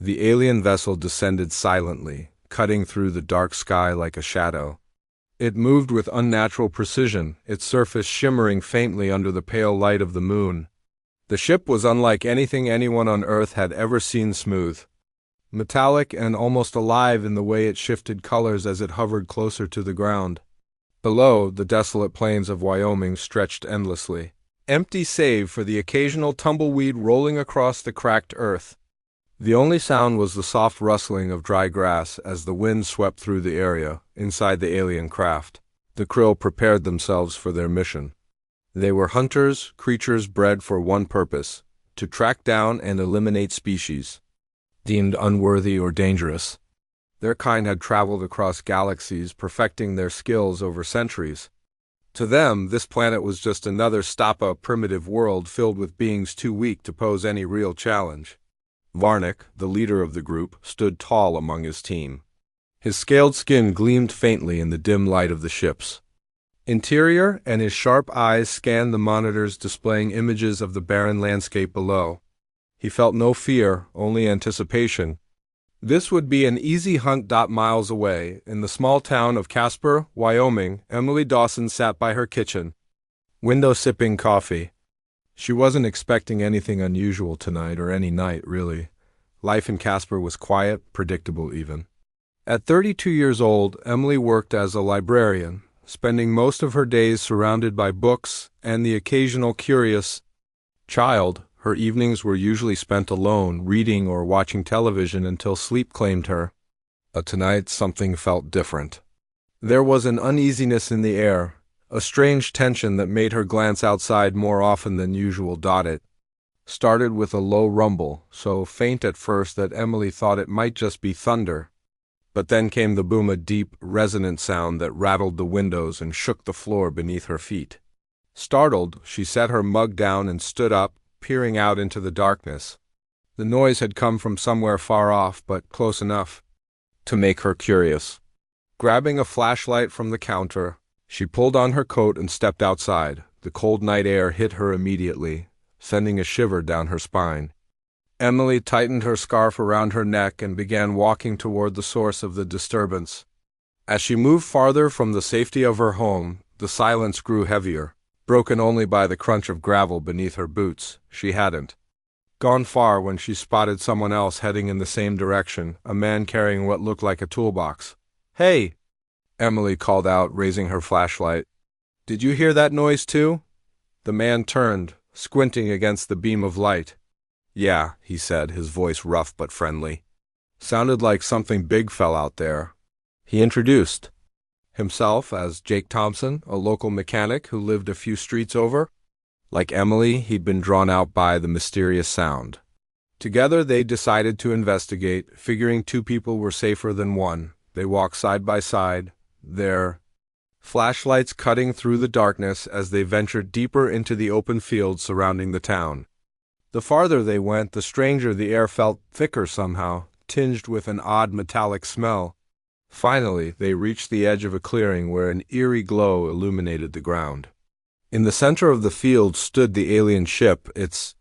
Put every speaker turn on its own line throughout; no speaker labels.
The alien vessel descended silently, cutting through the dark sky like a shadow. It moved with unnatural precision, its surface shimmering faintly under the pale light of the moon. The ship was unlike anything anyone on Earth had ever seen. Smooth, metallic, and almost alive in the way it shifted colors as it hovered closer to the ground. Below, the desolate plains of Wyoming stretched endlessly, empty save for the occasional tumbleweed rolling across the cracked earth. The only sound was the soft rustling of dry grass as the wind swept through the area. Inside the alien craft, the Krill prepared themselves for their mission. They were hunters, creatures bred for one purpose: to track down and eliminate species deemed unworthy or dangerous. Their kind had traveled across galaxies, perfecting their skills over centuries. To them, this planet was just another primitive world filled with beings too weak to pose any real challenge. Varnick, the leader of the group, stood tall among his team. His scaled skin gleamed faintly in the dim light of the ship's interior, and his sharp eyes scanned the monitors displaying images of the barren landscape below. He felt no fear, only anticipation. This would be an easy hunt. Miles away, in the small town of Casper, Wyoming, Emily Dawson sat by her kitchen window sipping coffee. She wasn't expecting anything unusual tonight, or any night, really. Life in Casper was quiet, predictable even. At 32 years old, Emily worked as a librarian, spending most of her days surrounded by books and the occasional curious child. Her evenings were usually spent alone, reading or watching television until sleep claimed her. But tonight, something felt different. There was an uneasiness in the air, a strange tension that made her glance outside more often than usual. It started with a low rumble, so faint at first that Emily thought it might just be thunder. But then came the boom, a deep, resonant sound that rattled the windows and shook the floor beneath her feet. Startled, she set her mug down and stood up, peering out into the darkness. The noise had come from somewhere far off, but close enough to make her curious. Grabbing a flashlight from the counter, she pulled on her coat and stepped outside. The cold night air hit her immediately, sending a shiver down her spine. Emily tightened her scarf around her neck and began walking toward the source of the disturbance. As she moved farther from the safety of her home, the silence grew heavier, broken only by the crunch of gravel beneath her boots. She hadn't gone far when she spotted someone else heading in the same direction, a man carrying what looked like a toolbox. "Hey!" Emily called out, raising her flashlight. "Did you hear that noise too?" The man turned, squinting against the beam of light. "Yeah," he said, his voice rough but friendly. "Sounded like something big fell out there." He introduced himself as Jake Thompson, a local mechanic who lived a few streets over. Like Emily, he'd been drawn out by the mysterious sound. Together they decided to investigate, figuring two people were safer than one. They walked side by side, their flashlights cutting through the darkness as they ventured deeper into the open fields surrounding the town. The farther they went, the stranger the air felt, thicker somehow, tinged with an odd metallic smell. Finally, they reached the edge of a clearing where an eerie glow illuminated the ground. In the center of the field stood the alien ship, its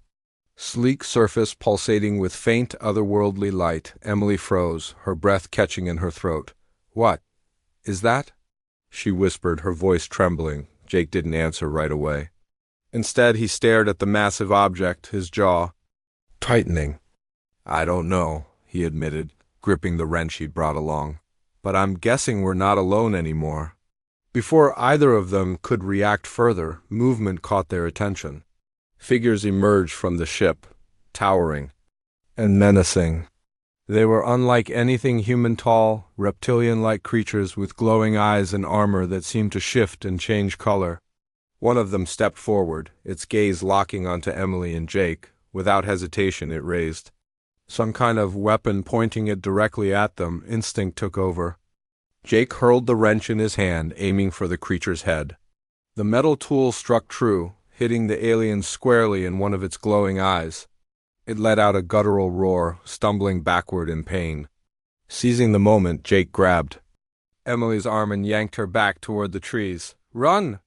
sleek surface pulsating with faint, otherworldly light. Emily froze, her breath catching in her throat. "What is that?" she whispered, her voice trembling. Jake didn't answer right away. Instead, he stared at the massive object, his jaw tightening. "I don't know," he admitted, gripping the wrench he'd brought along. "But I'm guessing we're not alone anymore." Before either of them could react further, movement caught their attention. Figures emerged from the ship, towering and menacing. They were unlike anything human, tall, reptilian-like creatures with glowing eyes and armor that seemed to shift and change color. One of them stepped forward, its gaze locking onto Emily and Jake. Without hesitation, it raised some kind of weapon, pointing it directly at them. Instinct took over. Jake hurled the wrench in his hand, aiming for the creature's head. The metal tool struck true, hitting the alien squarely in one of its glowing eyes. It let out a guttural roar, stumbling backward in pain. Seizing the moment, Jake grabbed Emily's arm and yanked her back toward the trees. "Run!"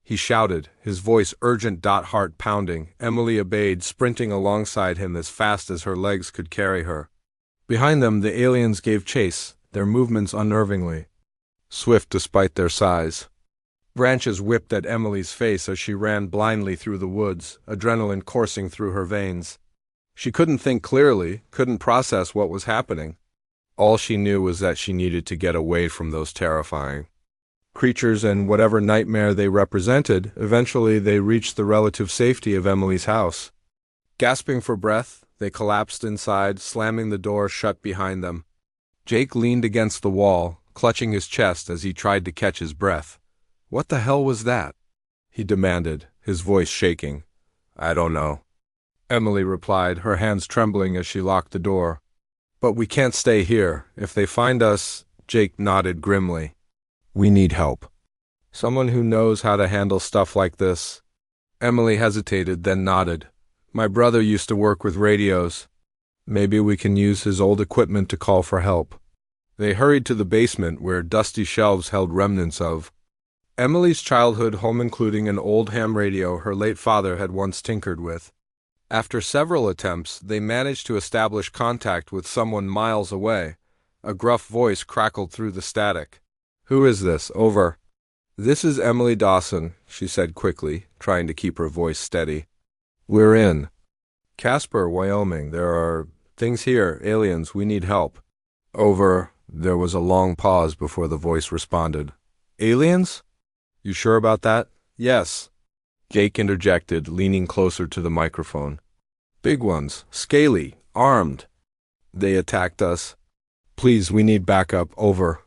he shouted, his voice urgent. Heart pounding. Emily obeyed, sprinting alongside him as fast as her legs could carry her. Behind them, the aliens gave chase, their movements unnervingly swift despite their size. Branches whipped at Emily's face as she ran blindly through the woods, adrenaline coursing through her veins. She couldn't think clearly, couldn't process what was happening. All she knew was that she needed to get away from those terrifying creatures and whatever nightmare they represented. Eventually, they reached the relative safety of Emily's house. Gasping for breath, they collapsed inside, slamming the door shut behind them. Jake leaned against the wall, clutching his chest as he tried to catch his breath. "What the hell was that?" he demanded, his voice shaking. "I don't know," Emily replied, her hands trembling as she locked the door. "But we can't stay here. If they find us," Jake nodded grimly, "we need help. Someone who knows how to handle stuff like this." Emily hesitated, then nodded. "My brother used to work with radios. Maybe we can use his old equipment to call for help." They hurried to the basement where dusty shelves held remnants of Emily's childhood home, including an old ham radio her late father had once tinkered with. After several attempts, they managed to establish contact with someone miles away. A gruff voice crackled through the static. "Who is this? Over." "This is Emily Dawson," she said quickly, trying to keep her voice steady. "We're in Casper, Wyoming. There are things here, aliens. We need help." "Over." There was a long pause before the voice responded. "Aliens? You sure about that?" "Yes," Jake interjected, leaning closer to the microphone. "Big ones, scaly, armed. They attacked us. Please, we need backup. Over."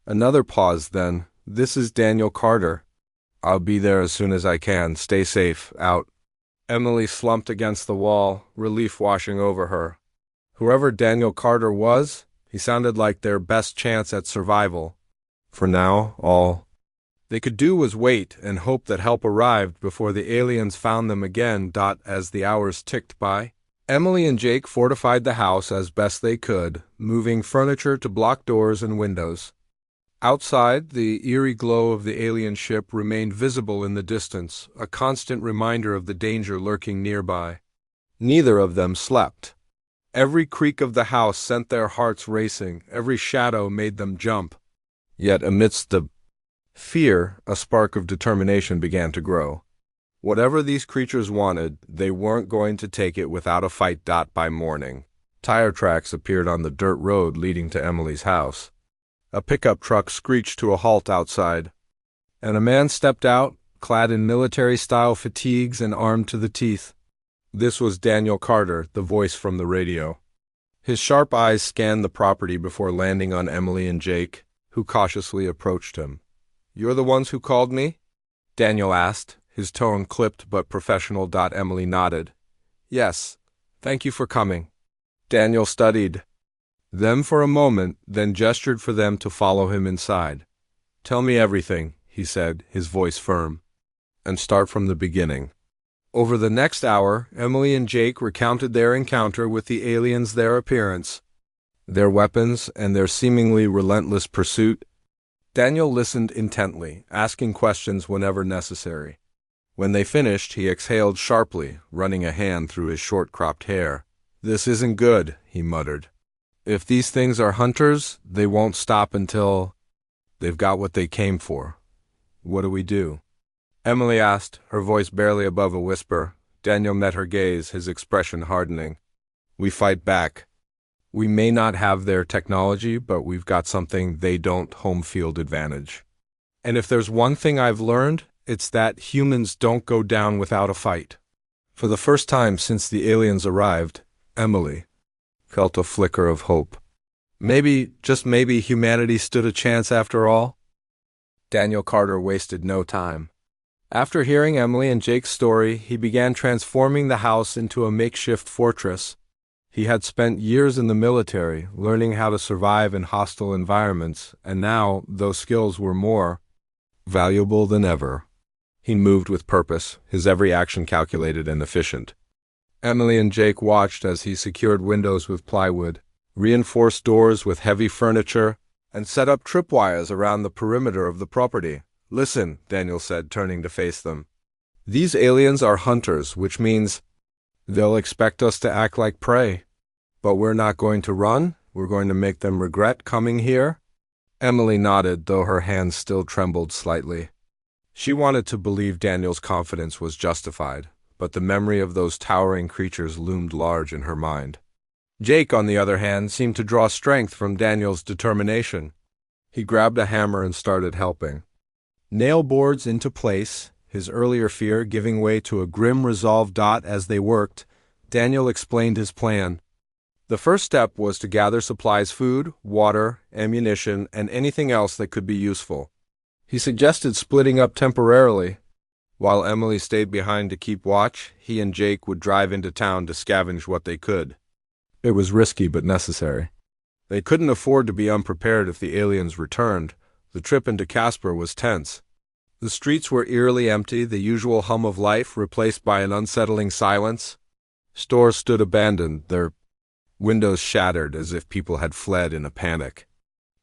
Another pause, then. "This is Daniel Carter. I'll be there as soon as I can. Stay safe. Out." Emily slumped against the wall, relief washing over her. Whoever Daniel Carter was, he sounded like their best chance at survival. For now, all they could do was wait and hope that help arrived before the aliens found them again. As the hours ticked by, Emily and Jake fortified the house as best they could, moving furniture to block doors and windows. Outside, the eerie glow of the alien ship remained visible in the distance, a constant reminder of the danger lurking nearby. Neither of them slept. Every creak of the house sent their hearts racing, every shadow made them jump. Yet amidst the fear, a spark of determination began to grow. Whatever these creatures wanted, they weren't going to take it without a fight. By morning, tire tracks appeared on the dirt road leading to Emily's house. A pickup truck screeched to a halt outside, and a man stepped out, clad in military-style fatigues and armed to the teeth. This was Daniel Carter, the voice from the radio. His sharp eyes scanned the property before landing on Emily and Jake, who cautiously approached him. "You're the ones who called me?" Daniel asked, his tone clipped but professional. Emily nodded. "Yes. Thank you for coming." Daniel studied them for a moment, then gestured for them to follow him inside. "Tell me everything," he said, his voice firm, "and start from the beginning." Over the next hour, Emily and Jake recounted their encounter with the aliens, their appearance, their weapons, and their seemingly relentless pursuit. Daniel listened intently, asking questions whenever necessary. When they finished, he exhaled sharply, running a hand through his short-cropped hair. "This isn't good," he muttered. "If these things are hunters, they won't stop until they've got what they came for. What do we do?" Emily asked, her voice barely above a whisper. Daniel met her gaze, his expression hardening. "We fight back. We may not have their technology, but we've got something they don't: home field advantage. And if there's one thing I've learned, it's that humans don't go down without a fight." For the first time since the aliens arrived, Emily felt a flicker of hope. Maybe, just maybe, humanity stood a chance after all. Daniel Carter wasted no time. After hearing Emily and Jake's story, he began transforming the house into a makeshift fortress. He had spent years in the military, learning how to survive in hostile environments, and now, those skills were more valuable than ever. He moved with purpose, his every action calculated and efficient. Emily and Jake watched as he secured windows with plywood, reinforced doors with heavy furniture, and set up tripwires around the perimeter of the property. "Listen," Daniel said, turning to face them. "These aliens are hunters, which means they'll expect us to act like prey. But we're not going to run? We're going to make them regret coming here? Emily nodded, though her hands still trembled slightly. She wanted to believe Daniel's confidence was justified, but the memory of those towering creatures loomed large in her mind. Jake, on the other hand, seemed to draw strength from Daniel's determination. He grabbed a hammer and started helping. Nail boards into place, his earlier fear giving way to a grim resolve. As they worked, Daniel explained his plan. The first step was to gather supplies: food, water, ammunition, and anything else that could be useful. He suggested splitting up temporarily. While Emily stayed behind to keep watch, he and Jake would drive into town to scavenge what they could. It was risky but necessary. They couldn't afford to be unprepared if the aliens returned. The trip into Casper was tense. The streets were eerily empty, the usual hum of life replaced by an unsettling silence. Stores stood abandoned, their windows shattered as if people had fled in a panic.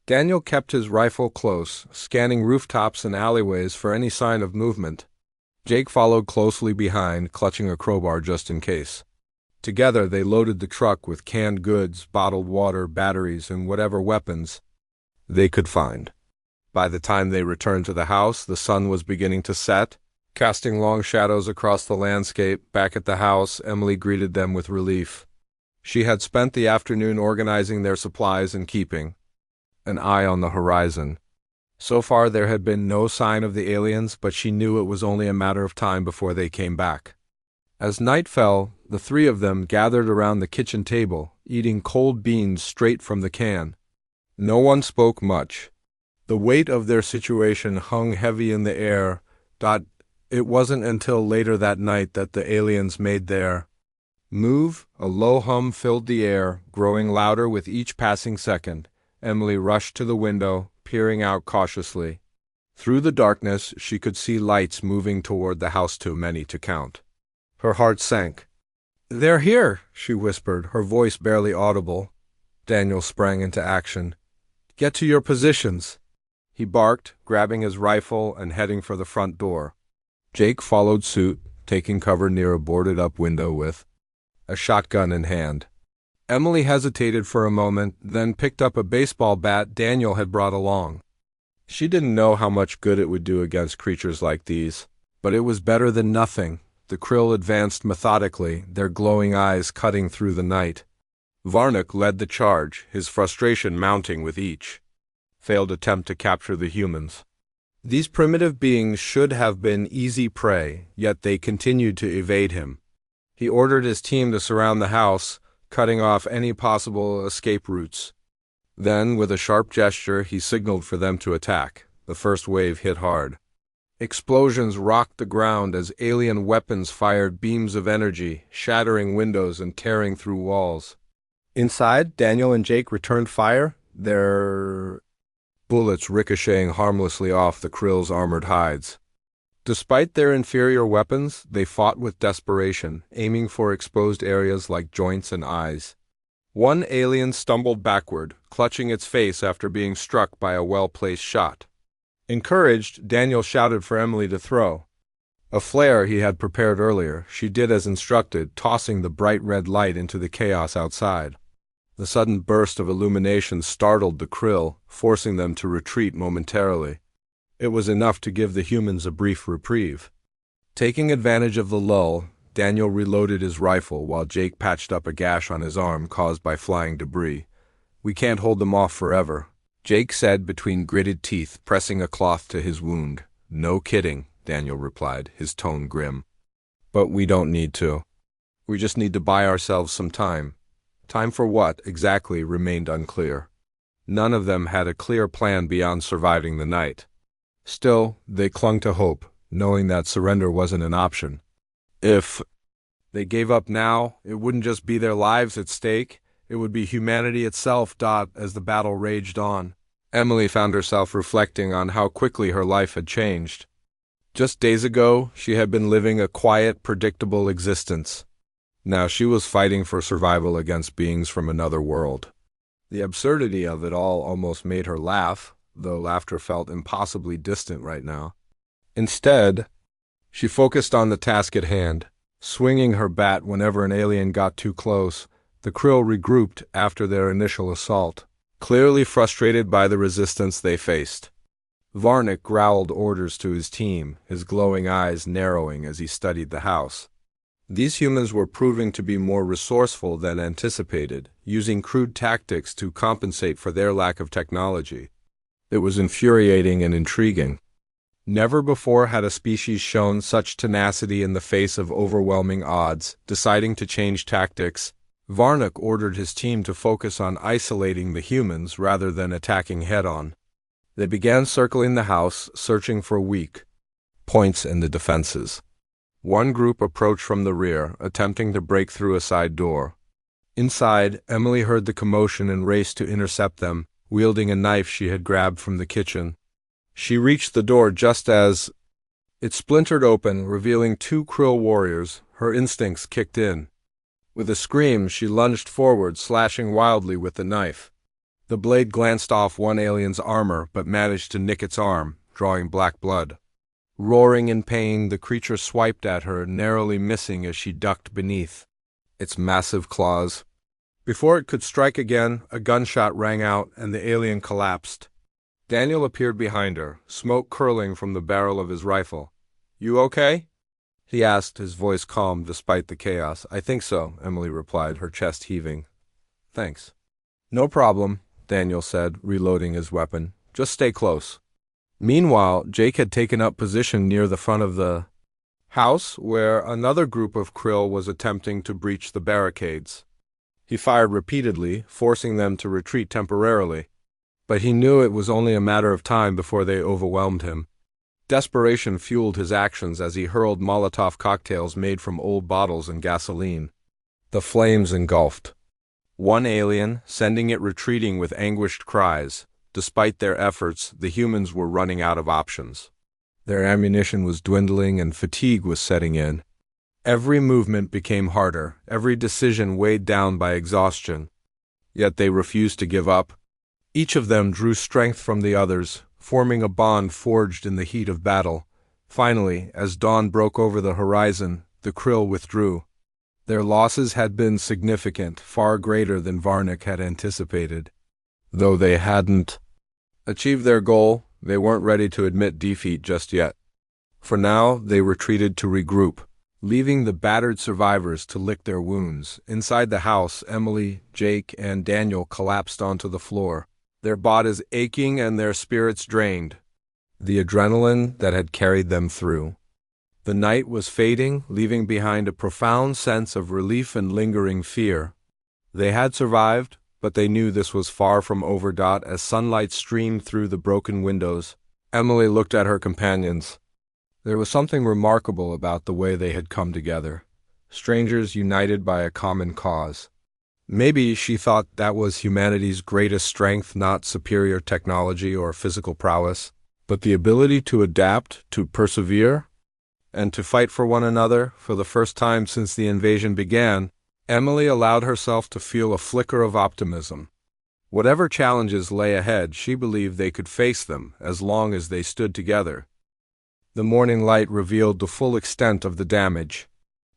Daniel kept his rifle close, scanning rooftops and alleyways for any sign of movement. Jake followed closely behind, clutching a crowbar just in case. Together they loaded the truck with canned goods, bottled water, batteries, and whatever weapons they could find. By the time they returned to the house, the sun was beginning to set, casting long shadows across the landscape. Back at the house, Emily greeted them with relief. She had spent the afternoon organizing their supplies and keeping an eye on the horizon. So far there had been no sign of the aliens, but she knew it was only a matter of time before they came back. As night fell, the three of them gathered around the kitchen table, eating cold beans straight from the can. No one spoke much. The weight of their situation hung heavy in the air. It wasn't until later that night that the aliens made their move. A low hum filled the air, growing louder with each passing second. Emily rushed to the window, peering out cautiously. Through the darkness, she could see lights moving toward the house, too many to count. Her heart sank. "They're here," she whispered, her voice barely audible. Daniel sprang into action. "Get to your positions," he barked, grabbing his rifle and heading for the front door. Jake followed suit, taking cover near a boarded-up window with a shotgun in hand. Emily hesitated for a moment, then picked up a baseball bat Daniel had brought along. She didn't know how much good it would do against creatures like these, but it was better than nothing. The krill advanced methodically, their glowing eyes cutting through the night. Varnick led the charge, his frustration mounting with each failed attempt to capture the humans. These primitive beings should have been easy prey, yet they continued to evade him. He ordered his team to surround the house, cutting off any possible escape routes. Then, with a sharp gesture, he signaled for them to attack. The first wave hit hard. Explosions rocked the ground as alien weapons fired beams of energy, shattering windows and tearing through walls. Inside, Daniel and Jake returned fire, their bullets ricocheting harmlessly off the krill's armored hides. Despite their inferior weapons, they fought with desperation, aiming for exposed areas like joints and eyes. One alien stumbled backward, clutching its face after being struck by a well-placed shot. Encouraged, Daniel shouted for Emily to throw a flare he had prepared earlier. She did as instructed, tossing the bright red light into the chaos outside. The sudden burst of illumination startled the krill, forcing them to retreat momentarily. It was enough to give the humans a brief reprieve. Taking advantage of the lull, Daniel reloaded his rifle while Jake patched up a gash on his arm caused by flying debris. "We can't hold them off forever," Jake said between gritted teeth, pressing a cloth to his wound. "No kidding," Daniel replied, his tone grim. "But we don't need to. We just need to buy ourselves some time." Time for what, exactly, remained unclear. None of them had a clear plan beyond surviving the night. Still, they clung to hope, knowing that surrender wasn't an option. If they gave up now, it wouldn't just be their lives at stake, it would be humanity itself. As the battle raged on, Emily found herself reflecting on how quickly her life had changed. Just days ago, she had been living a quiet, predictable existence. Now she was fighting for survival against beings from another world. The absurdity of it all almost made her laugh, though laughter felt impossibly distant right now. Instead, she focused on the task at hand, swinging her bat whenever an alien got too close, The Krill regrouped after their initial assault, clearly frustrated by the resistance they faced. Varnick growled orders to his team, his glowing eyes narrowing as he studied the house. These humans were proving to be more resourceful than anticipated, using crude tactics to compensate for their lack of technology. It was infuriating and intriguing. Never before had a species shown such tenacity in the face of overwhelming odds. Deciding to change tactics, Varnick ordered his team to focus on isolating the humans rather than attacking head-on. They began circling the house, searching for weak points in the defenses. One group approached from the rear, attempting to break through a side door. Inside, Emily heard the commotion and raced to intercept them, wielding a knife she had grabbed from the kitchen. She reached the door just as it splintered open, revealing two Krill warriors. Her instincts kicked in. With a scream, she lunged forward, slashing wildly with the knife. The blade glanced off one alien's armor, but managed to nick its arm, drawing black blood. Roaring in pain, the creature swiped at her, narrowly missing as she ducked beneath its massive claws. Before it could strike again, a gunshot rang out and the alien collapsed. Daniel appeared behind her, smoke curling from the barrel of his rifle. "You okay?" he asked, his voice calm despite the chaos. "I think so," Emily replied, her chest heaving. "Thanks." "No problem," Daniel said, reloading his weapon. "Just stay close." Meanwhile, Jake had taken up position near the front of the house, where another group of Krill was attempting to breach the barricades. He fired repeatedly, forcing them to retreat temporarily. But he knew it was only a matter of time before they overwhelmed him. Desperation fueled his actions as he hurled Molotov cocktails made from old bottles and gasoline. The flames engulfed one alien, sending it retreating with anguished cries. Despite their efforts, the humans were running out of options. Their ammunition was dwindling and fatigue was setting in. Every movement became harder, every decision weighed down by exhaustion. Yet they refused to give up. Each of them drew strength from the others, forming a bond forged in the heat of battle. Finally, as dawn broke over the horizon, the Krill withdrew. Their losses had been significant, far greater than Varnick had anticipated. Though they hadn't achieved their goal, they weren't ready to admit defeat just yet. For now, they retreated to regroup, leaving the battered survivors to lick their wounds. Inside the house, Emily, Jake, and Daniel collapsed onto the floor, their bodies aching and their spirits drained. The adrenaline that had carried them through. The night was fading, leaving behind a profound sense of relief and lingering fear. They had survived, but they knew this was far from over. As sunlight streamed through the broken windows, Emily looked at her companions. There was something remarkable about the way they had come together, strangers united by a common cause. Maybe she thought that was humanity's greatest strength, not superior technology or physical prowess, but the ability to adapt, to persevere, and to fight for one another. For the first time since the invasion began, Emily allowed herself to feel a flicker of optimism. Whatever challenges lay ahead, she believed they could face them as long as they stood together. The morning light revealed the full extent of the damage.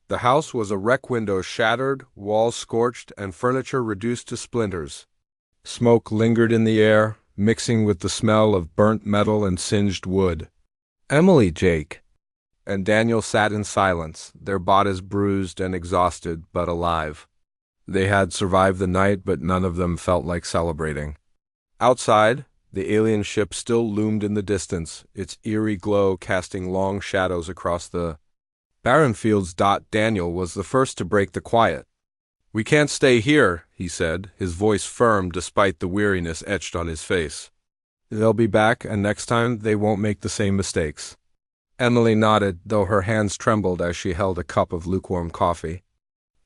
The house was a wreck, windows shattered, walls scorched, and furniture reduced to splinters. Smoke lingered in the air, mixing with the smell of burnt metal and singed wood. Emily, Jake, and Daniel sat in silence, their bodies bruised and exhausted, but alive. They had survived the night, but none of them felt like celebrating. Outside, the alien ship still loomed in the distance, its eerie glow casting long shadows across the barren fields. Daniel was the first to break the quiet. "We can't stay here," he said, his voice firm despite the weariness etched on his face. "They'll be back, and next time they won't make the same mistakes." Emily nodded, though her hands trembled as she held a cup of lukewarm coffee.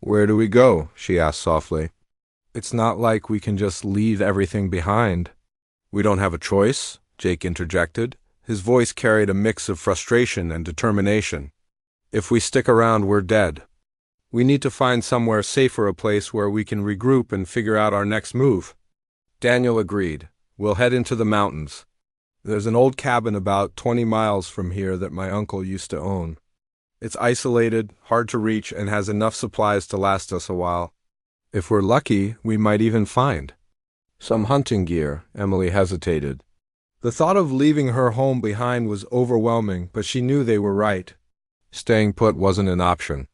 "Where do we go?" she asked softly. "It's not like we can just leave everything behind." "We don't have a choice," Jake interjected. His voice carried a mix of frustration and determination. "If we stick around, we're dead. We need to find somewhere safer, a place where we can regroup and figure out our next move." Daniel agreed. "We'll head into the mountains. There's an old cabin about 20 miles from here that my uncle used to own. It's isolated, hard to reach, and has enough supplies to last us a while. If we're lucky, we might even find some hunting gear. Emily hesitated. The thought of leaving her home behind was overwhelming, but she knew they were right. Staying put wasn't an option.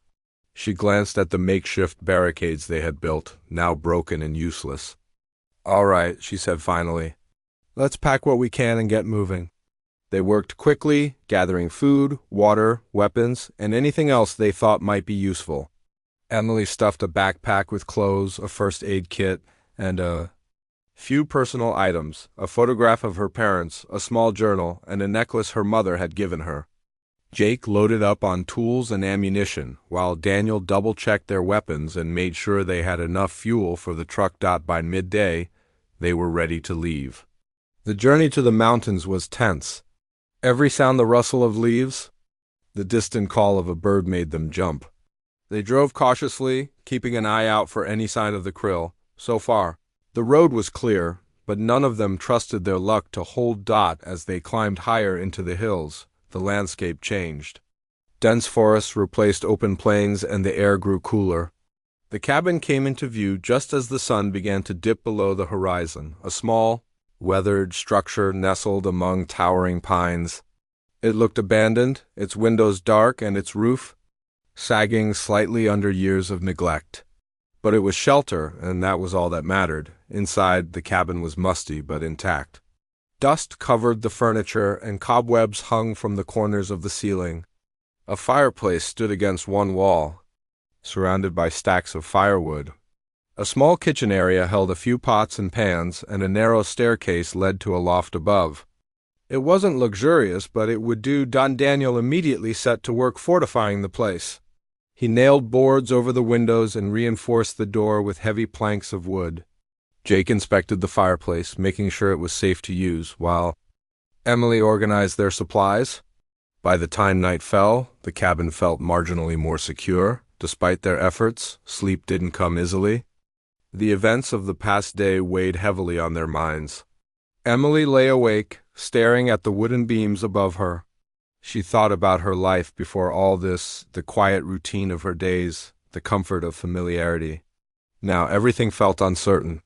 She glanced at the makeshift barricades they had built, now broken and useless. "All right," she said finally. "Let's pack what we can and get moving." They worked quickly, gathering food, water, weapons, and anything else they thought might be useful. Emily stuffed a backpack with clothes, a first aid kit, and a few personal items, a photograph of her parents, a small journal, and a necklace her mother had given her. Jake loaded up on tools and ammunition, while Daniel double-checked their weapons and made sure they had enough fuel for the truck. By midday, they were ready to leave. The journey to the mountains was tense. Every sound, the rustle of leaves, the distant call of a bird made them jump. They drove cautiously, keeping an eye out for any sign of the krill. So far, the road was clear, but none of them trusted their luck to hold. As they climbed higher into the hills, the landscape changed. Dense forests replaced open plains and the air grew cooler. The cabin came into view just as the sun began to dip below the horizon, a small, weathered structure nestled among towering pines. It looked abandoned, its windows dark and its roof sagging slightly under years of neglect. But it was shelter, and that was all that mattered. Inside, the cabin was musty but intact. Dust covered the furniture, and cobwebs hung from the corners of the ceiling. A fireplace stood against one wall, surrounded by stacks of firewood. A small kitchen area held a few pots and pans, and a narrow staircase led to a loft above. It wasn't luxurious, but it would do. Daniel immediately set to work fortifying the place. He nailed boards over the windows and reinforced the door with heavy planks of wood. Jake inspected the fireplace, making sure it was safe to use, while Emily organized their supplies. By the time night fell, the cabin felt marginally more secure. Despite their efforts, sleep didn't come easily. The events of the past day weighed heavily on their minds. Emily lay awake, staring at the wooden beams above her. She thought about her life before all this, the quiet routine of her days, the comfort of familiarity. Now everything felt uncertain,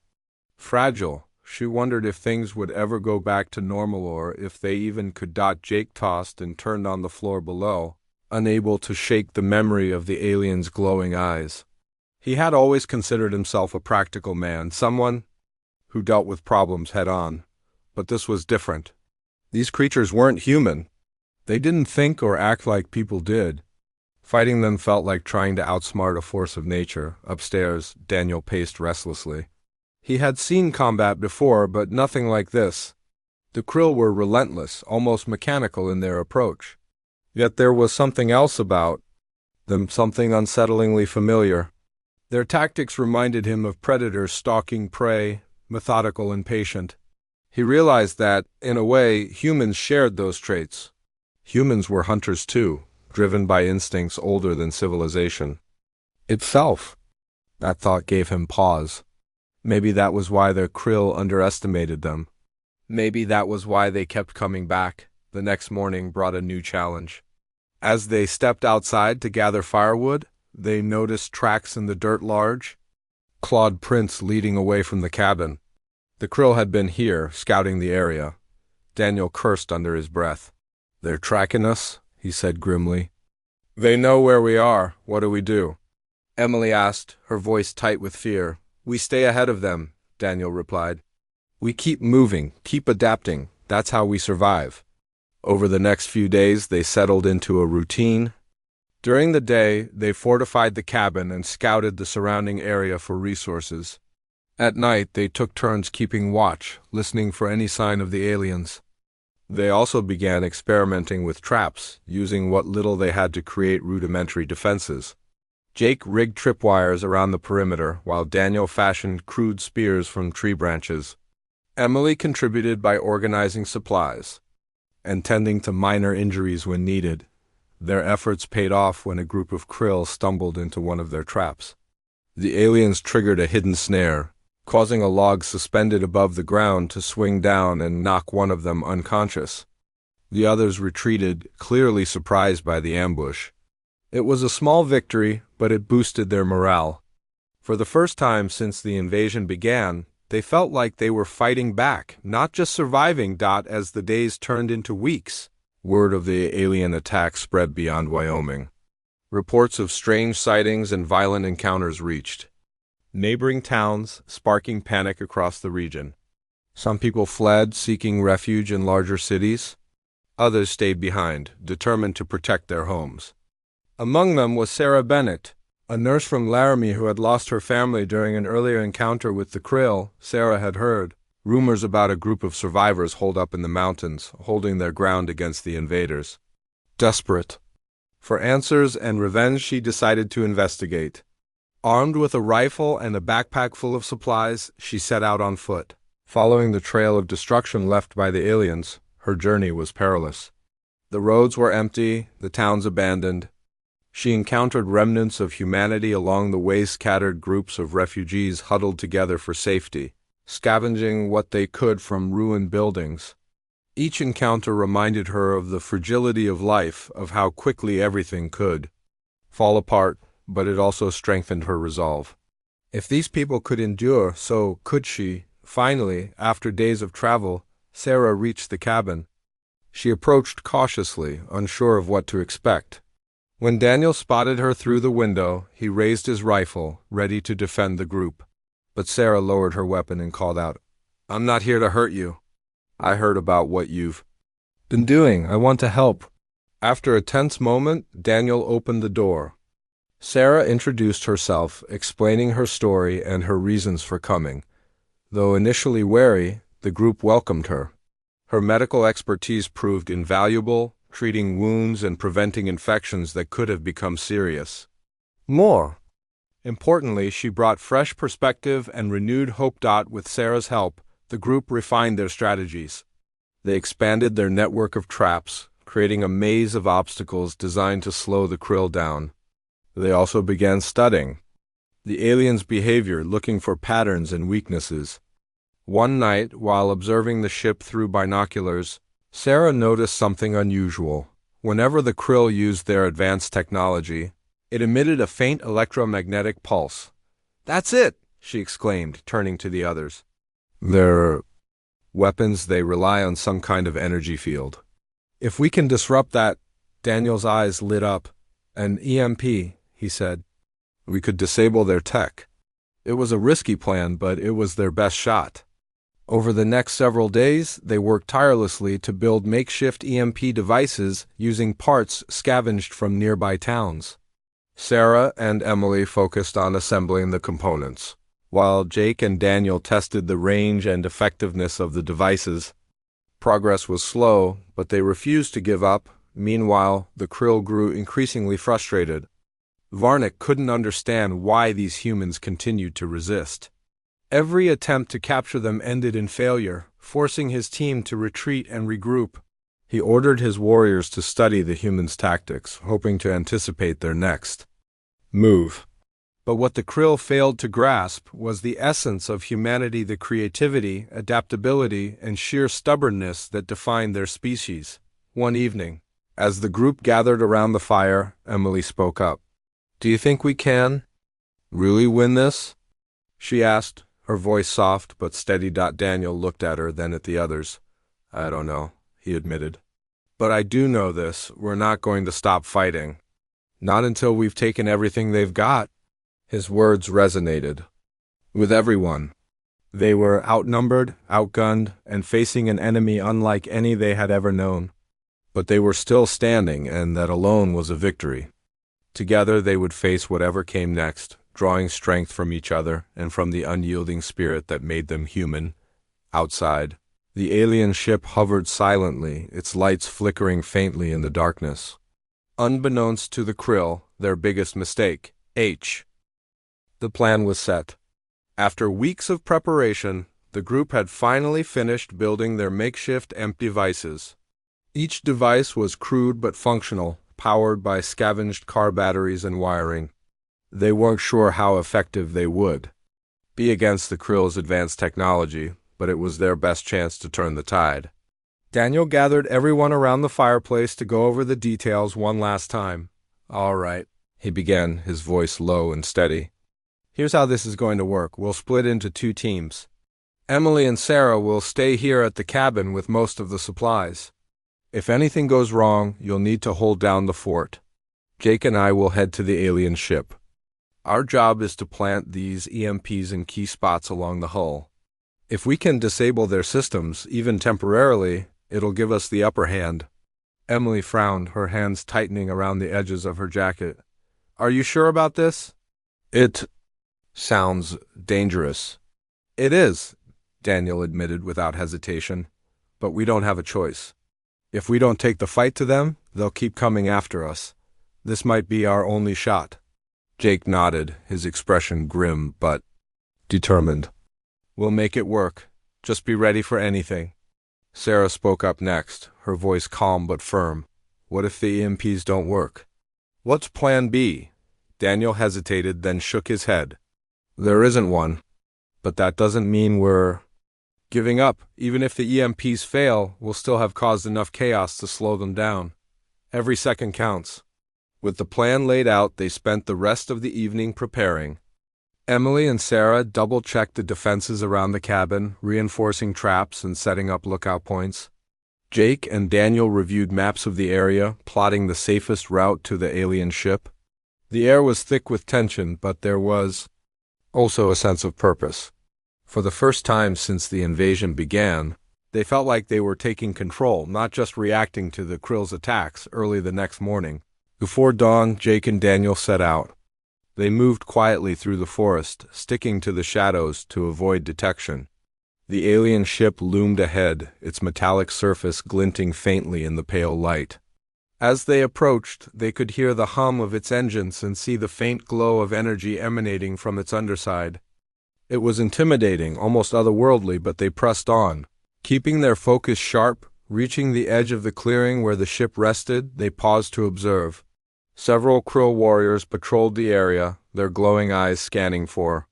fragile. She wondered if things would ever go back to normal or if they even could. Jake tossed and turned on the floor below, unable to shake the memory of the alien's glowing eyes. He had always considered himself a practical man, someone who dealt with problems head-on. But this was different. These creatures weren't human. They didn't think or act like people did. Fighting them felt like trying to outsmart a force of nature. Upstairs, Daniel paced restlessly. He had seen combat before, but nothing like this. The krill were relentless, almost mechanical in their approach. Yet there was something else about them, something unsettlingly familiar. Their tactics reminded him of predators stalking prey, methodical and patient. He realized that, in a way, humans shared those traits. Humans were hunters too, driven by instincts older than civilization itself. That thought gave him pause. Maybe that was why their krill underestimated them. Maybe that was why they kept coming back. The next morning brought a new challenge. As they stepped outside to gather firewood, they noticed tracks in the dirt, large, clawed prints leading away from the cabin. The krill had been here, scouting the area. Daniel cursed under his breath. "They're tracking us," he said grimly. "They know where we are. What do we do?" Emily asked, her voice tight with fear. "We stay ahead of them," Daniel replied. "We keep moving, keep adapting. That's how we survive." Over the next few days, they settled into a routine. During the day, they fortified the cabin and scouted the surrounding area for resources. At night, they took turns keeping watch, listening for any sign of the aliens. They also began experimenting with traps, using what little they had to create rudimentary defenses. Jake rigged tripwires around the perimeter, while Daniel fashioned crude spears from tree branches. Emily contributed by organizing supplies and tending to minor injuries when needed. Their efforts paid off when a group of krill stumbled into one of their traps. The aliens triggered a hidden snare, causing a log suspended above the ground to swing down and knock one of them unconscious. The others retreated, clearly surprised by the ambush. It was a small victory, but it boosted their morale. For the first time since the invasion began, they felt like they were fighting back, not just surviving. As the days turned into weeks, word of the alien attack spread beyond Wyoming. Reports of strange sightings and violent encounters reached neighboring towns, sparking panic across the region. Some people fled, seeking refuge in larger cities. Others stayed behind, determined to protect their homes. Among them was Sarah Bennett, a nurse from Laramie who had lost her family during an earlier encounter with the Krill. Sarah had heard rumors about a group of survivors holed up in the mountains, holding their ground against the invaders. Desperate for answers and revenge, she decided to investigate. Armed with a rifle and a backpack full of supplies, she set out on foot. Following the trail of destruction left by the aliens, her journey was perilous. The roads were empty, the towns abandoned. She encountered remnants of humanity along the way, scattered groups of refugees huddled together for safety, scavenging what they could from ruined buildings. Each encounter reminded her of the fragility of life, of how quickly everything could fall apart, but it also strengthened her resolve. If these people could endure, so could she. Finally, after days of travel, Sarah reached the cabin. She approached cautiously, unsure of what to expect. When Daniel spotted her through the window, he raised his rifle, ready to defend the group. But Sarah lowered her weapon and called out, "I'm not here to hurt you. I heard about what you've been doing. I want to help." After a tense moment, Daniel opened the door. Sarah introduced herself, explaining her story and her reasons for coming. Though initially wary, the group welcomed her. Her medical expertise proved invaluable, treating wounds and preventing infections that could have become serious. More importantly, she brought fresh perspective and renewed hope. With Sarah's help, the group refined their strategies. They expanded their network of traps, creating a maze of obstacles designed to slow the Krill down. They also began studying the aliens' behavior, looking for patterns and weaknesses. One night, while observing the ship through binoculars, Sarah noticed something unusual. Whenever the Krill used their advanced technology, it emitted a faint electromagnetic pulse. "That's it!" she exclaimed, turning to the others. "Their weapons, they rely on some kind of energy field. If we can disrupt that..." Daniel's eyes lit up. "An EMP," he said. "We could disable their tech." It was a risky plan, but it was their best shot. Over the next several days, they worked tirelessly to build makeshift EMP devices using parts scavenged from nearby towns. Sarah and Emily focused on assembling the components, while Jake and Daniel tested the range and effectiveness of the devices. Progress was slow, but they refused to give up. Meanwhile, the Krill grew increasingly frustrated. Varnick couldn't understand why these humans continued to resist. Every attempt to capture them ended in failure, forcing his team to retreat and regroup. He ordered his warriors to study the humans' tactics, hoping to anticipate their next move. But what the Krill failed to grasp was the essence of humanity, the creativity, adaptability, and sheer stubbornness that defined their species. One evening, as the group gathered around the fire, Emily spoke up. "Do you think we can really win this?" she asked, her voice soft but steady. Daniel looked at her, then at the others. "I don't know," he admitted. "But I do know this, we're not going to stop fighting. Not until we've taken everything they've got." His words resonated with everyone. They were outnumbered, outgunned, and facing an enemy unlike any they had ever known. But they were still standing, and that alone was a victory. Together they would face whatever came next, drawing strength from each other and from the unyielding spirit that made them human. Outside, the alien ship hovered silently, its lights flickering faintly in the darkness. Unbeknownst to the Krill, their biggest mistake, the plan was set. After weeks of preparation, the group had finally finished building their makeshift EMP devices. Each device was crude but functional, powered by scavenged car batteries and wiring. They weren't sure how effective they would be against the Krill's advanced technology, but it was their best chance to turn the tide. Daniel gathered everyone around the fireplace to go over the details one last time. "All right," he began, his voice low and steady. Here's how this is going to work. We'll split into two teams. Emily and Sarah will stay here at the cabin with most of the supplies. If anything goes wrong, you'll need to hold down the fort. Jake and I will head to the alien ship. Our job is to plant these EMPs in key spots along the hull. If we can disable their systems, even temporarily, it'll give us the upper hand. Emily frowned, her hands tightening around the edges of her jacket. Are you sure about this? It sounds dangerous. It is, Daniel admitted without hesitation, but we don't have a choice. If we don't take the fight to them, they'll keep coming after us. This might be our only shot. Jake nodded, his expression grim but determined. We'll make it work. Just be ready for anything. Sarah spoke up next, her voice calm but firm. What if the EMPs don't work? What's plan B? Daniel hesitated, then shook his head. There isn't one. But that doesn't mean we're giving up. Even if the EMPs fail, we'll still have caused enough chaos to slow them down. Every second counts. With the plan laid out, they spent the rest of the evening preparing. Emily and Sarah double-checked the defenses around the cabin, reinforcing traps and setting up lookout points. Jake and Daniel reviewed maps of the area, plotting the safest route to the alien ship. The air was thick with tension, but there was also a sense of purpose. For the first time since the invasion began, they felt like they were taking control, not just reacting to the Krill's attacks early the next morning. Before dawn, Jake and Daniel set out. They moved quietly through the forest, sticking to the shadows to avoid detection. The alien ship loomed ahead, its metallic surface glinting faintly in the pale light. As they approached, they could hear the hum of its engines and see the faint glow of energy emanating from its underside. It was intimidating, almost otherworldly, but they pressed on. Keeping their focus sharp, reaching the edge of the clearing where the ship rested, they paused to observe. Several Krill warriors patrolled the area, their glowing eyes scanning for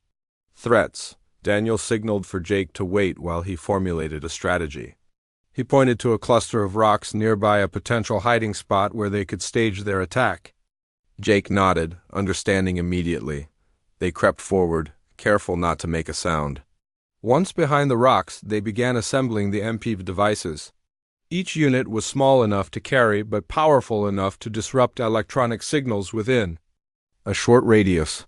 threats. Daniel signaled for Jake to wait while he formulated a strategy. He pointed to a cluster of rocks nearby a potential hiding spot where they could stage their attack. Jake nodded, understanding immediately. They crept forward, careful not to make a sound. Once behind the rocks, they began assembling the MP devices. Each unit was small enough to carry but powerful enough to disrupt electronic signals within. A short radius.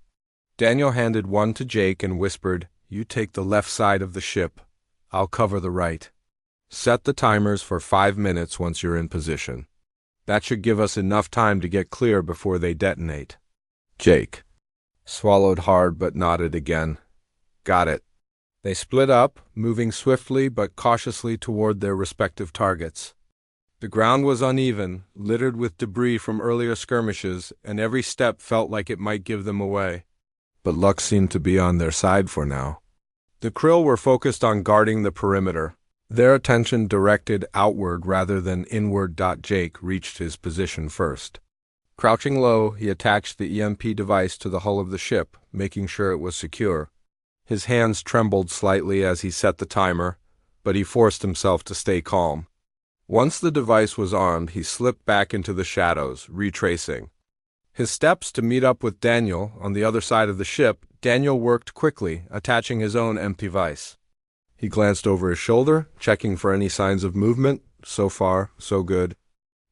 Daniel handed one to Jake and whispered, "You take the left side of the ship. I'll cover the right. Set the timers for 5 minutes once you're in position. That should give us enough time to get clear before they detonate." Jake swallowed hard but nodded again. Got it. They split up, moving swiftly but cautiously toward their respective targets. The ground was uneven, littered with debris from earlier skirmishes, and every step felt like it might give them away. But luck seemed to be on their side for now. The Krill were focused on guarding the perimeter, their attention directed outward rather than inward. Jake reached his position first. Crouching low, he attached the EMP device to the hull of the ship, making sure it was secure. His hands trembled slightly as he set the timer, but he forced himself to stay calm. Once the device was armed, he slipped back into the shadows, retracing his steps to meet up with Daniel on the other side of the ship. Daniel worked quickly, attaching his own empty device. He glanced over his shoulder, checking for any signs of movement. So far, so good.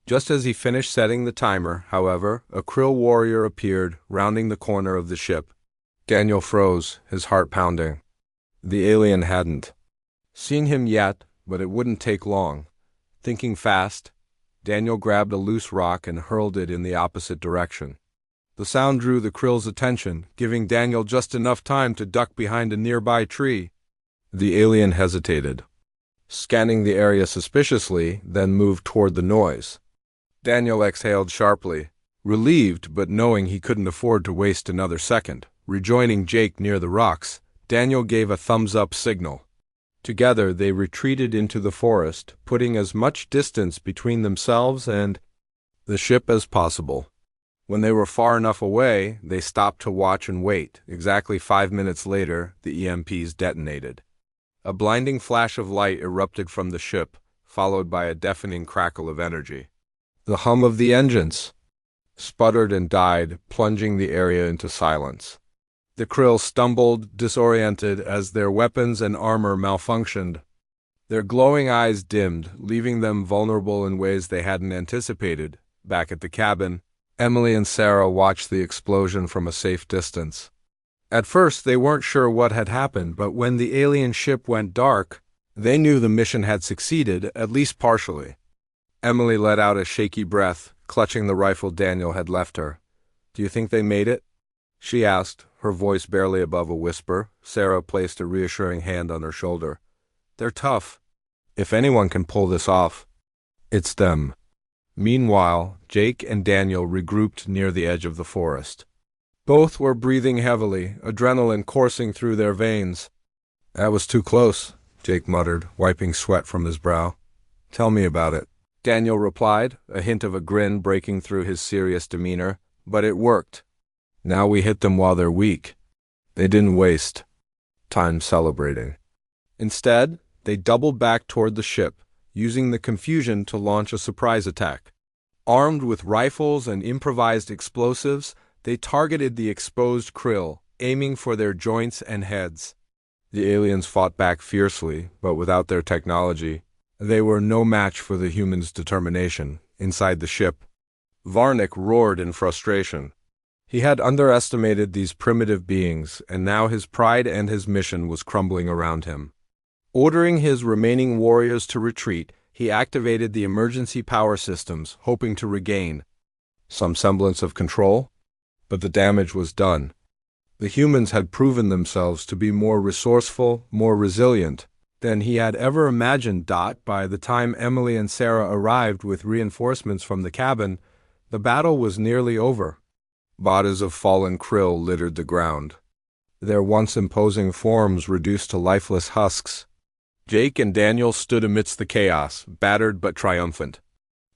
Just as he finished setting the timer, however, a Krill warrior appeared, rounding the corner of the ship. Daniel froze, his heart pounding. The alien hadn't seen him yet, but it wouldn't take long. Thinking fast, Daniel grabbed a loose rock and hurled it in the opposite direction. The sound drew the Krill's attention, giving Daniel just enough time to duck behind a nearby tree. The alien hesitated, scanning the area suspiciously, then moved toward the noise. Daniel exhaled sharply, relieved but knowing he couldn't afford to waste another second. Rejoining Jake near the rocks, Daniel gave a thumbs-up signal. Together they retreated into the forest, putting as much distance between themselves and the ship as possible. When they were far enough away, they stopped to watch and wait. Exactly 5 minutes later, the EMPs detonated. A blinding flash of light erupted from the ship, followed by a deafening crackle of energy. The hum of the engines sputtered and died, plunging the area into silence. The krill stumbled, disoriented, as their weapons and armor malfunctioned. Their glowing eyes dimmed, leaving them vulnerable in ways they hadn't anticipated. Back at the cabin, Emily and Sarah watched the explosion from a safe distance. At first, they weren't sure what had happened, but when the alien ship went dark, they knew the mission had succeeded, at least partially. Emily let out a shaky breath, clutching the rifle Daniel had left her. "Do you think they made it?" she asked, her voice barely above a whisper. Sarah placed a reassuring hand on her shoulder. "They're tough. If anyone can pull this off, it's them." Meanwhile, Jake and Daniel regrouped near the edge of the forest. Both were breathing heavily, adrenaline coursing through their veins. "That was too close," Jake muttered, wiping sweat from his brow. "Tell me about it," Daniel replied, a hint of a grin breaking through his serious demeanor. "But it worked. Now we hit them while they're weak. They didn't waste time celebrating. Instead, they doubled back toward the ship, using the confusion to launch a surprise attack. Armed with rifles and improvised explosives, they targeted the exposed krill, aiming for their joints and heads. The aliens fought back fiercely, but without their technology, they were no match for the humans' determination. Inside the ship, Varnick roared in frustration. He had underestimated these primitive beings, and now his pride and his mission was crumbling around him. Ordering his remaining warriors to retreat, he activated the emergency power systems, hoping to regain some semblance of control. But the damage was done. The humans had proven themselves to be more resourceful, more resilient than he had ever imagined. By the time Emily and Sarah arrived with reinforcements from the cabin, the battle was nearly over. Bodies of fallen krill littered the ground, their once imposing forms reduced to lifeless husks. Jake and Daniel stood amidst the chaos, battered but triumphant.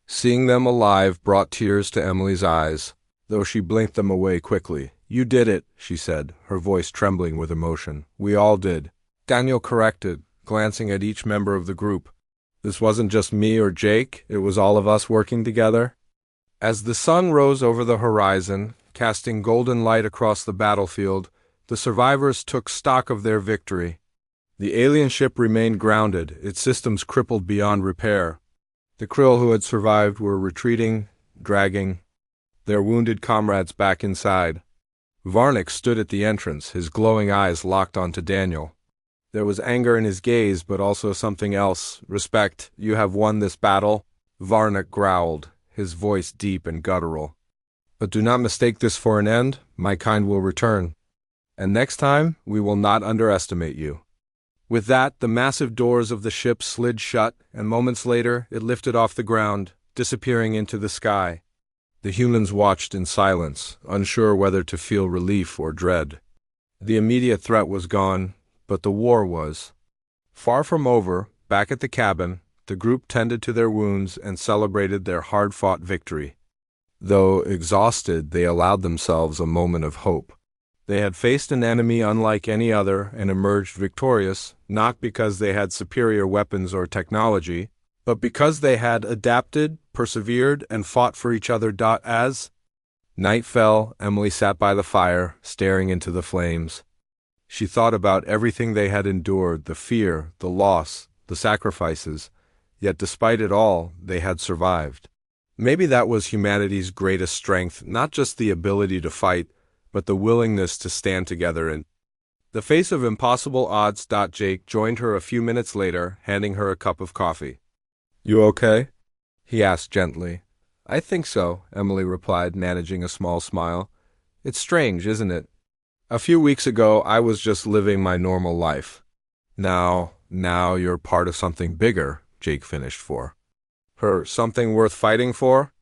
Seeing them alive brought tears to Emily's eyes, though she blinked them away quickly. "You did it," she said, her voice trembling with emotion. "We all did." Daniel corrected, glancing at each member of the group. "This wasn't just me or Jake, it was all of us working together." As the sun rose over the horizon, casting golden light across the battlefield, the survivors took stock of their victory. The alien ship remained grounded, its systems crippled beyond repair. The krill who had survived were retreating, dragging their wounded comrades back inside. Varnick stood at the entrance, his glowing eyes locked onto Daniel. There was anger in his gaze, but also something else. "Respect. You have won this battle," Varnick growled, his voice deep and guttural. "But do not mistake this for an end. My kind will return. And next time, we will not underestimate you." With that, the massive doors of the ship slid shut, and moments later, it lifted off the ground, disappearing into the sky. The humans watched in silence, unsure whether to feel relief or dread. The immediate threat was gone, but the war was. Far from over, back at the cabin, the group tended to their wounds and celebrated their hard-fought victory. Though exhausted, they allowed themselves a moment of hope. They had faced an enemy unlike any other and emerged victorious, not because they had superior weapons or technology, but because they had adapted, persevered, and fought for each other. As night fell, Emily sat by the fire, staring into the flames. She thought about everything they had endured, the fear, the loss, the sacrifices, yet despite it all, they had survived. Maybe that was humanity's greatest strength, not just the ability to fight, but the willingness to stand together in the face of impossible odds. Jake joined her a few minutes later, handing her a cup of coffee. "You okay?" he asked gently. "I think so," Emily replied, managing a small smile. "It's strange, isn't it? A few weeks ago, I was just living my normal life. Now you're part of something bigger," Jake finished for her. "Something worth fighting for?"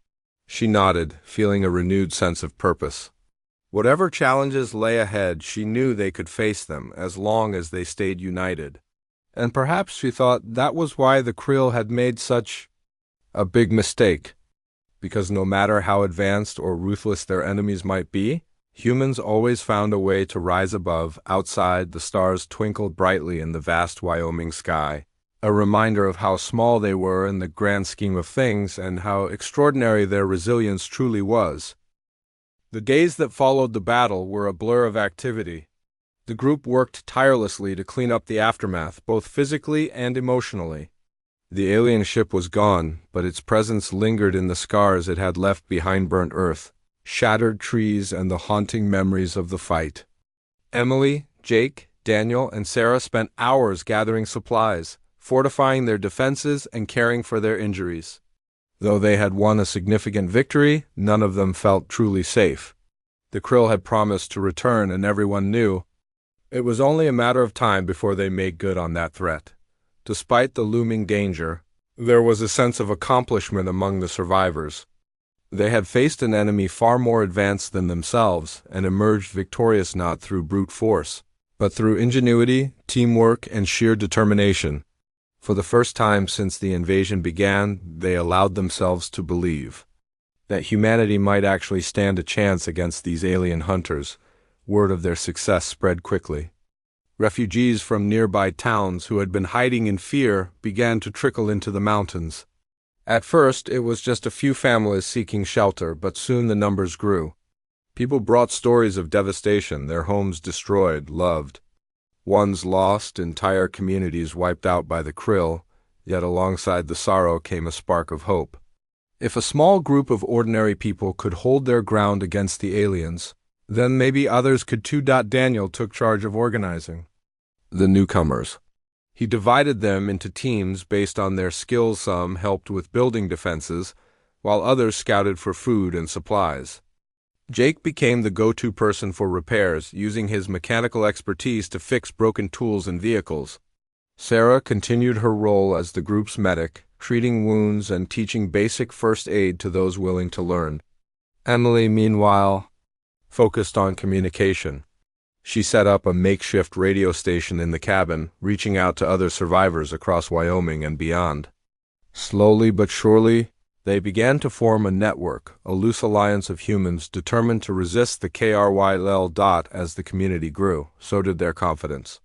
She nodded, feeling a renewed sense of purpose. Whatever challenges lay ahead, she knew they could face them as long as they stayed united. And perhaps she thought that was why the krill had made such a big mistake. Because no matter how advanced or ruthless their enemies might be, humans always found a way to rise above. Outside, the stars twinkled brightly in the vast Wyoming sky, a reminder of how small they were in the grand scheme of things and how extraordinary their resilience truly was. The days that followed the battle were a blur of activity. The group worked tirelessly to clean up the aftermath, both physically and emotionally. The alien ship was gone, but its presence lingered in the scars it had left behind: burnt earth, shattered trees, and the haunting memories of the fight. Emily, Jake, Daniel, and Sarah spent hours gathering supplies, fortifying their defenses, and caring for their injuries. Though they had won a significant victory, none of them felt truly safe. The Krill had promised to return, and everyone knew it was only a matter of time before they made good on that threat. Despite the looming danger, there was a sense of accomplishment among the survivors. They had faced an enemy far more advanced than themselves and emerged victorious not through brute force, but through ingenuity, teamwork, and sheer determination. For the first time since the invasion began, they allowed themselves to believe that humanity might actually stand a chance against these alien hunters. Word of their success spread quickly. Refugees from nearby towns who had been hiding in fear began to trickle into the mountains. At first, it was just a few families seeking shelter, but soon the numbers grew. People brought stories of devastation, their homes destroyed, loved ones lost, entire communities wiped out by the Krill, yet alongside the sorrow came a spark of hope. If a small group of ordinary people could hold their ground against the aliens, then maybe others could too. Daniel took charge of organizing the newcomers. He divided them into teams based on their skills. Some helped with building defenses, while others scouted for food and supplies. Jake became the go-to person for repairs, using his mechanical expertise to fix broken tools and vehicles. Sarah continued her role as the group's medic, treating wounds and teaching basic first aid to those willing to learn. Emily, meanwhile, focused on communication. She set up a makeshift radio station in the cabin, reaching out to other survivors across Wyoming and beyond. Slowly but surely, they began to form a network, a loose alliance of humans determined to resist the KRYL. As the community grew, so did their confidence.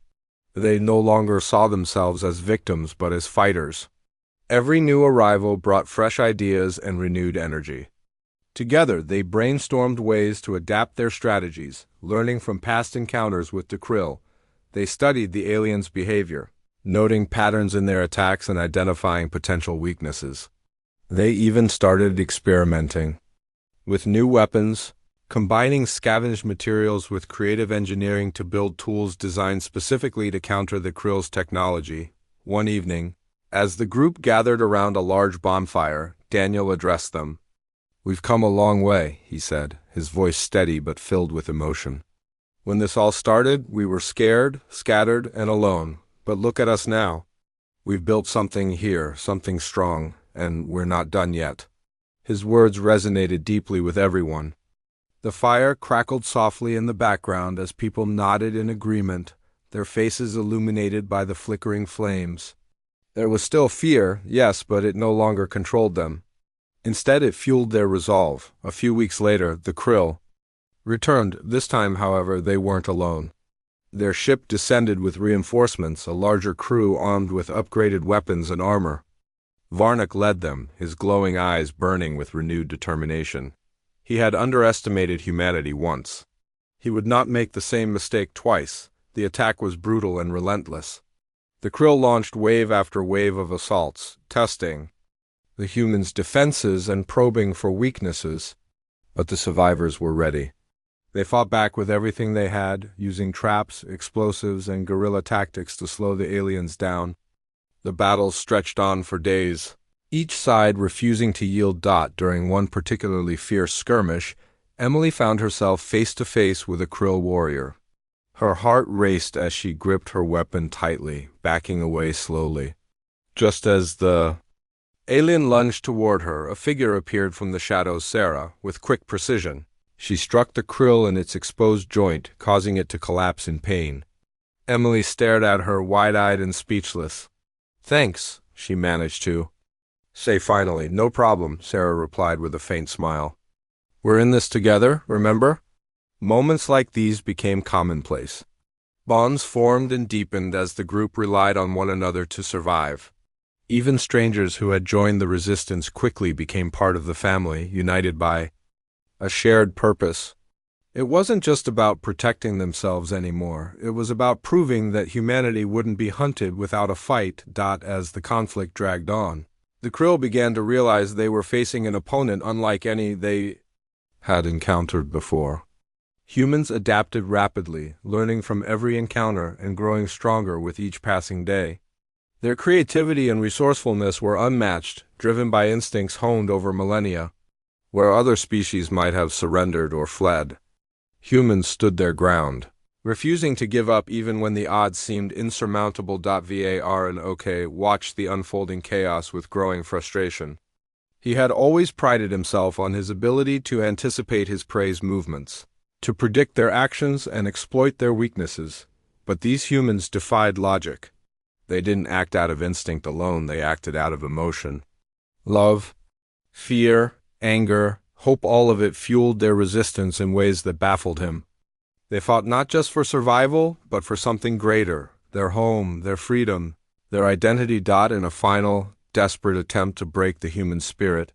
They no longer saw themselves as victims but as fighters. Every new arrival brought fresh ideas and renewed energy. Together, they brainstormed ways to adapt their strategies, learning from past encounters with the Krill. They studied the aliens' behavior, noting patterns in their attacks and identifying potential weaknesses. They even started experimenting with new weapons, combining scavenged materials with creative engineering to build tools designed specifically to counter the Krill's technology. One evening, as the group gathered around a large bonfire, Daniel addressed them. "We've come a long way," he said, his voice steady but filled with emotion. "When this all started, we were scared, scattered, and alone. But look at us now. We've built something here, something strong, and we're not done yet." His words resonated deeply with everyone. The fire crackled softly in the background as people nodded in agreement, their faces illuminated by the flickering flames. There was still fear, yes, but it no longer controlled them. Instead, it fueled their resolve. A few weeks later, the Krill returned. This time, however, they weren't alone. Their ship descended with reinforcements, a larger crew armed with upgraded weapons and armor. Varnick led them, his glowing eyes burning with renewed determination. He had underestimated humanity once. He would not make the same mistake twice. The attack was brutal and relentless. The Krill launched wave after wave of assaults, testing the humans' defenses and probing for weaknesses. But the survivors were ready. They fought back with everything they had, using traps, explosives, and guerrilla tactics to slow the aliens down. The battles stretched on for days, each side refusing to yield. During one particularly fierce skirmish, Emily found herself face to face with a Krill warrior. Her heart raced as she gripped her weapon tightly, backing away slowly. Just as the alien lunged toward her, a figure appeared from the shadows. Sarah, with quick precision, she struck the Krill in its exposed joint, causing it to collapse in pain. Emily stared at her, wide-eyed and speechless. "Thanks," she managed to say finally. "No problem," Sarah replied with a faint smile. "We're in this together, remember?" Moments like these became commonplace. Bonds formed and deepened as the group relied on one another to survive. Even strangers who had joined the resistance quickly became part of the family, united by a shared purpose. It wasn't just about protecting themselves anymore, it was about proving that humanity wouldn't be hunted without a fight. As the conflict dragged on, the Krill began to realize they were facing an opponent unlike any they had encountered before. Humans adapted rapidly, learning from every encounter and growing stronger with each passing day. Their creativity and resourcefulness were unmatched, driven by instincts honed over millennia. Where other species might have surrendered or fled, humans stood their ground, refusing to give up even when the odds seemed insurmountable. Var and OK watched the unfolding chaos with growing frustration. He had always prided himself on his ability to anticipate his prey's movements, to predict their actions and exploit their weaknesses, but these humans defied logic. They didn't act out of instinct alone, they acted out of emotion. Love, fear, anger, hope, all of it fueled their resistance in ways that baffled him. They fought not just for survival, but for something greater, their home, their freedom, their identity. In a final, desperate attempt to break the human spirit,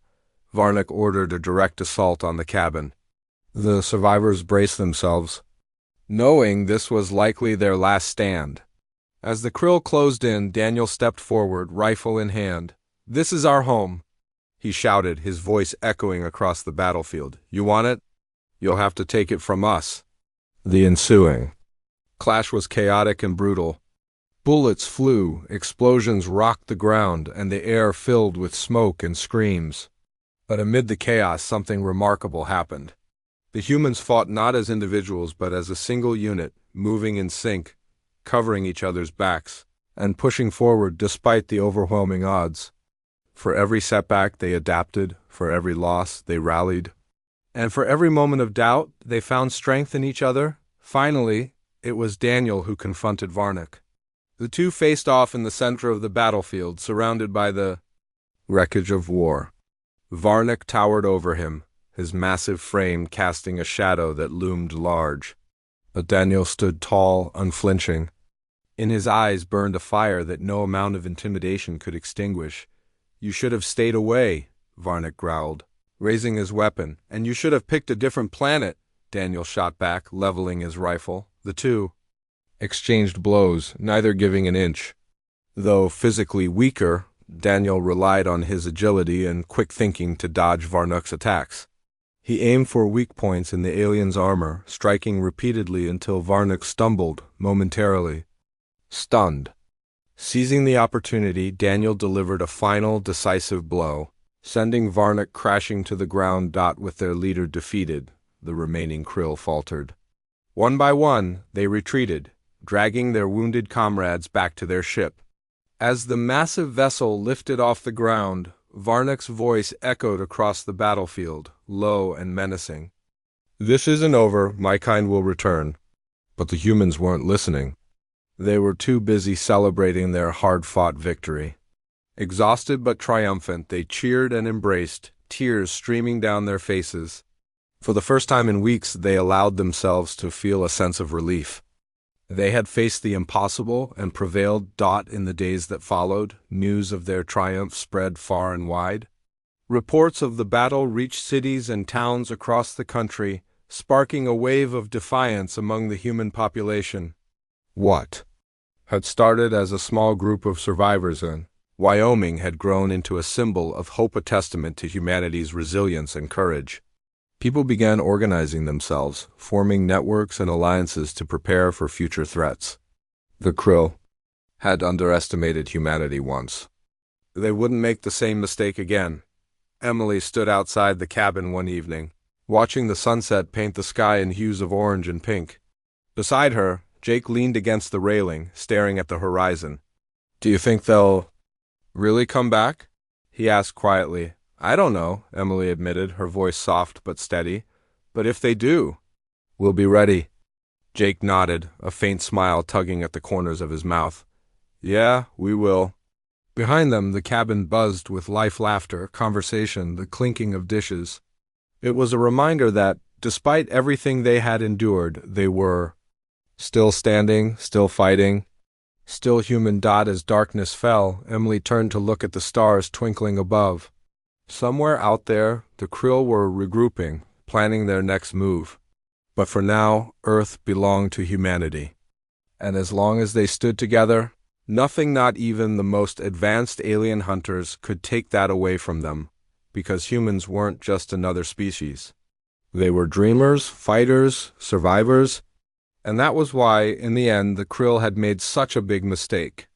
Varnick ordered a direct assault on the cabin. The survivors braced themselves, knowing this was likely their last stand. As the Krill closed in, Daniel stepped forward, rifle in hand. "This is our home," he shouted, his voice echoing across the battlefield. "You want it? You'll have to take it from us." The ensuing clash was chaotic and brutal. Bullets flew, explosions rocked the ground, and the air filled with smoke and screams. But amid the chaos, something remarkable happened. The humans fought not as individuals, but as a single unit, moving in sync, covering each other's backs, and pushing forward despite the overwhelming odds. For every setback, they adapted. For every loss, they rallied. And for every moment of doubt, they found strength in each other. Finally, it was Daniel who confronted Varnick. The two faced off in the center of the battlefield, surrounded by the wreckage of war. Varnick towered over him, his massive frame casting a shadow that loomed large. But Daniel stood tall, unflinching. In his eyes burned a fire that no amount of intimidation could extinguish. "You should have stayed away," Varnick growled, raising his weapon. "And you should have picked a different planet," Daniel shot back, leveling his rifle. The two exchanged blows, neither giving an inch. Though physically weaker, Daniel relied on his agility and quick thinking to dodge Varnick's attacks. He aimed for weak points in the alien's armor, striking repeatedly until Varnick stumbled, momentarily stunned. Seizing the opportunity, Daniel delivered a final, decisive blow, sending Varnick crashing to the ground. With their leader defeated, the remaining Krill faltered. One by one, they retreated, dragging their wounded comrades back to their ship. As the massive vessel lifted off the ground, Varnick's voice echoed across the battlefield, low and menacing. "This isn't over, my kind will return." But the humans weren't listening. They were too busy celebrating their hard-fought victory. Exhausted but triumphant, they cheered and embraced, tears streaming down their faces. For the first time in weeks, they allowed themselves to feel a sense of relief. They had faced the impossible and prevailed. In the days that followed, news of their triumph spread far and wide. Reports of the battle reached cities and towns across the country, sparking a wave of defiance among the human population. What had started as a small group of survivors in Wyoming had grown into a symbol of hope, a testament to humanity's resilience and courage. People began organizing themselves, forming networks and alliances to prepare for future threats. The Krill had underestimated humanity once. They wouldn't make the same mistake again. Emily stood outside the cabin one evening, watching the sunset paint the sky in hues of orange and pink. Beside her, Jake leaned against the railing, staring at the horizon. "Do you think they'll really come back?" he asked quietly. "I don't know," Emily admitted, her voice soft but steady. "But if they do, we'll be ready." Jake nodded, a faint smile tugging at the corners of his mouth. "Yeah, we will." Behind them, the cabin buzzed with laughter, conversation, the clinking of dishes. It was a reminder that, despite everything they had endured, they were still standing, still fighting, still human. As darkness fell, Emily turned to look at the stars twinkling above. Somewhere out there, the Krill were regrouping, planning their next move. But for now, Earth belonged to humanity. And as long as they stood together, nothing, not even the most advanced alien hunters, could take that away from them, because humans weren't just another species. They were dreamers, fighters, survivors, and that was why, in the end, the Krill had made such a big mistake.